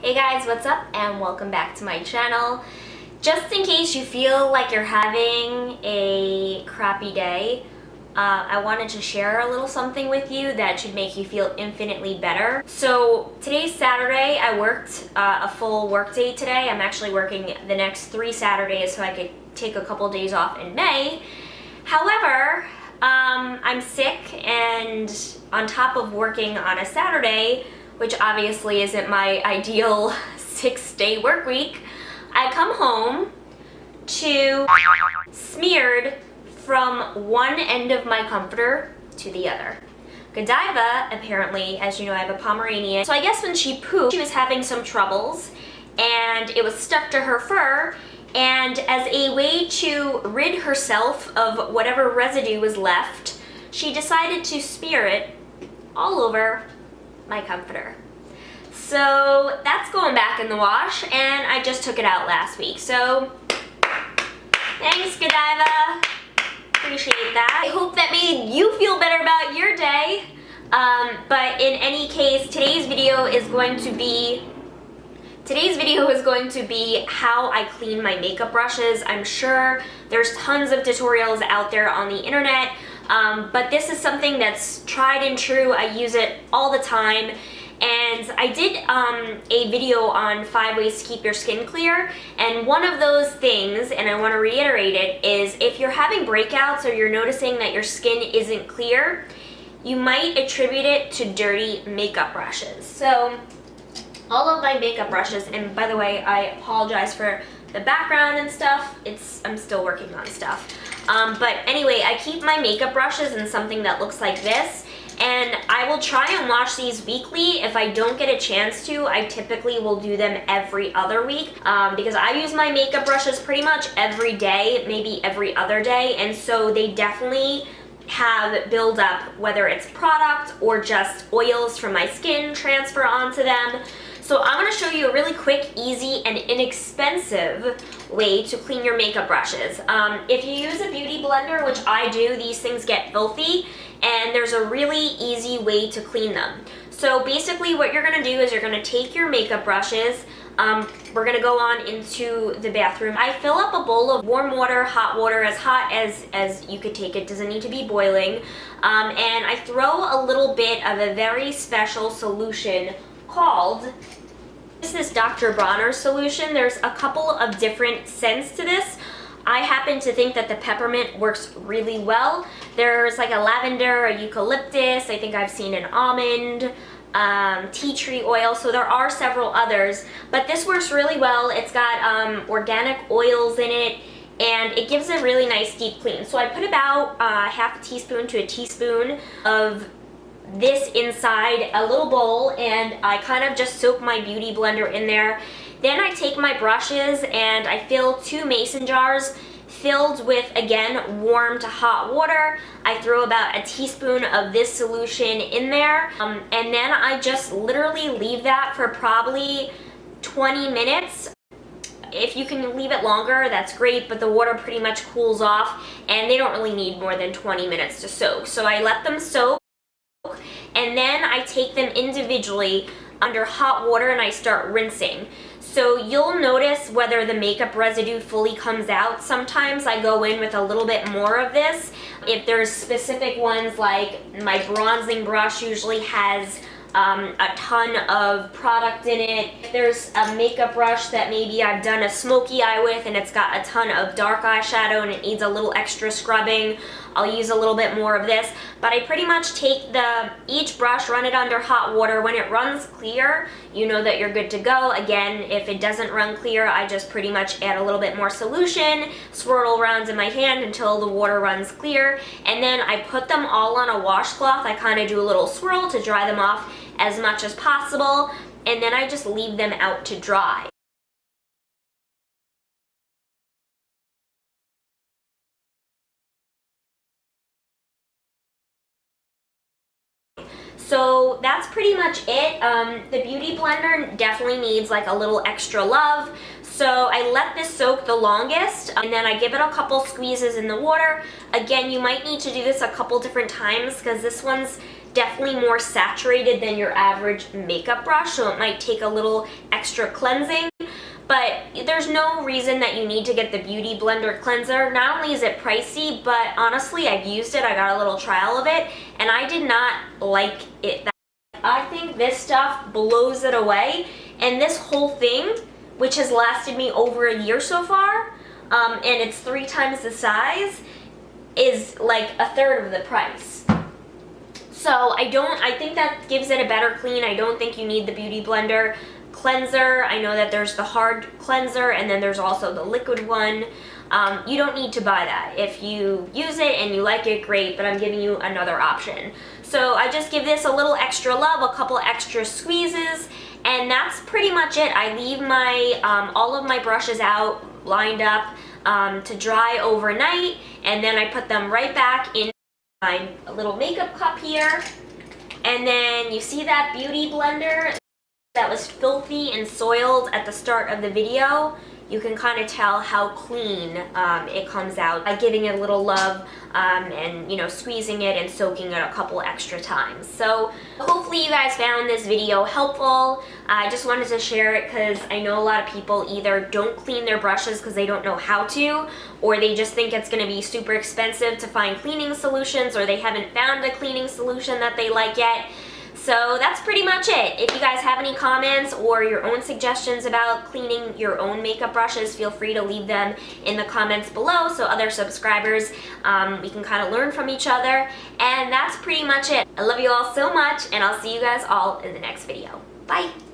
Hey guys, what's up and welcome back to my channel. Just in case you feel like you're having a crappy day, I wanted to share a little something with you that should make you feel infinitely better. So today's Saturday. I worked a full work day today. I'm actually working the next 3 Saturdays so I could take a couple days off in May. However, I'm sick, and on top of working on a Saturday, which obviously isn't my ideal 6-day work week, I come home to smeared from one end of my comforter to the other. Godiva, apparently, as you know, I have a Pomeranian, so I guess when she pooped, she was having some troubles, and it was stuck to her fur, and as a way to rid herself of whatever residue was left, she decided to smear it all over my comforter. So that's going back in the wash, and I just took it out last week. So thanks, Godiva. Appreciate that. I hope that made you feel better about your day. But in any case, today's video is going to be how I clean my makeup brushes. I'm sure there's tons of tutorials out there on the internet, but this is something that's tried and true. I use it all the time. And I did a video on 5 ways to keep your skin clear, and one of those things, and I want to reiterate it, is if you're having breakouts or you're noticing that your skin isn't clear, you might attribute it to dirty makeup brushes. So all of my makeup brushes, and by the way, I apologize for the background and stuff, I'm still working on stuff. But anyway, I keep my makeup brushes in something that looks like this. And I will try and wash these weekly. If I don't get a chance to, I typically will do them every other week because I use my makeup brushes pretty much every day, maybe every other day, and so they definitely have buildup, whether it's product or just oils from my skin transfer onto them. So I'm going to show you a really quick, easy, and inexpensive way to clean your makeup brushes. If you use a beauty blender, which I do, these things get filthy, and there's a really easy way to clean them. So basically what you're going to do is you're going to take your makeup brushes, we're going to go on into the bathroom. I fill up a bowl of warm water, hot water, as hot as you could take it, doesn't need to be boiling, and I throw a little bit of a very special solution called, this is Dr. Bronner solution. There's a couple of different scents to this. I happen to think that the peppermint works really well. There's like a lavender, a eucalyptus, I think I've seen an almond, tea tree oil, so there are several others, but this works really well. It's got organic oils in it, and it gives a really nice deep clean. So I put about half a teaspoon to a teaspoon of this inside a little bowl, and I kind of just soak my beauty blender in there. Then I take my brushes and I fill 2 mason jars filled with, again, warm to hot water. I throw about a teaspoon of this solution in there, and then I just literally leave that for probably 20 minutes. If you can leave it longer, that's great, but the water pretty much cools off, and they don't really need more than 20 minutes to soak. So I let them soak, and then I take them individually under hot water and I start rinsing. So you'll notice whether the makeup residue fully comes out. Sometimes I go in with a little bit more of this. If there's specific ones, like my bronzing brush usually has a ton of product in it. If there's a makeup brush that maybe I've done a smoky eye with and it's got a ton of dark eyeshadow and it needs a little extra scrubbing, I'll use a little bit more of this. But I pretty much take each brush, run it under hot water. When it runs clear, you know that you're good to go. Again, if it doesn't run clear, I just pretty much add a little bit more solution, swirl around in my hand until the water runs clear, and then I put them all on a washcloth. I kind of do a little swirl to dry them off as much as possible, and then I just leave them out to dry. So that's pretty much it. The beauty blender definitely needs like a little extra love. So I let this soak the longest, and then I give it a couple squeezes in the water. Again, you might need to do this a couple different times because this one's definitely more saturated than your average makeup brush, so it might take a little extra cleansing. But there's no reason that you need to get the Beauty Blender cleanser. Not only is it pricey, but honestly, I've used it. I got a little trial of it, and I did not like it. I think this stuff blows it away, and this whole thing, which has lasted me over a year so far, and it's 3 times the size, is like a third of the price. So I think that gives it a better clean. I don't think you need the Beauty Blender cleanser. I know that there's the hard cleanser and then there's also the liquid one. You don't need to buy that. If you use it and you like it, great, but I'm giving you another option. So I just give this a little extra love, a couple extra squeezes, and that's pretty much it. I leave my all of my brushes out, lined up to dry overnight, and then I put them right back in my little makeup cup here. And then you see that Beauty Blender that was filthy and soiled at the start of the video? You can kind of tell how clean it comes out by giving it a little love and, you know, squeezing it and soaking it a couple extra times. So hopefully you guys found this video helpful. I just wanted to share it because I know a lot of people either don't clean their brushes because they don't know how to, or they just think it's going to be super expensive to find cleaning solutions, or they haven't found a cleaning solution that they like yet. So that's pretty much it. If you guys have any comments or your own suggestions about cleaning your own makeup brushes, feel free to leave them in the comments below so other subscribers, we can kind of learn from each other. And that's pretty much it. I love you all so much, and I'll see you guys all in the next video. Bye!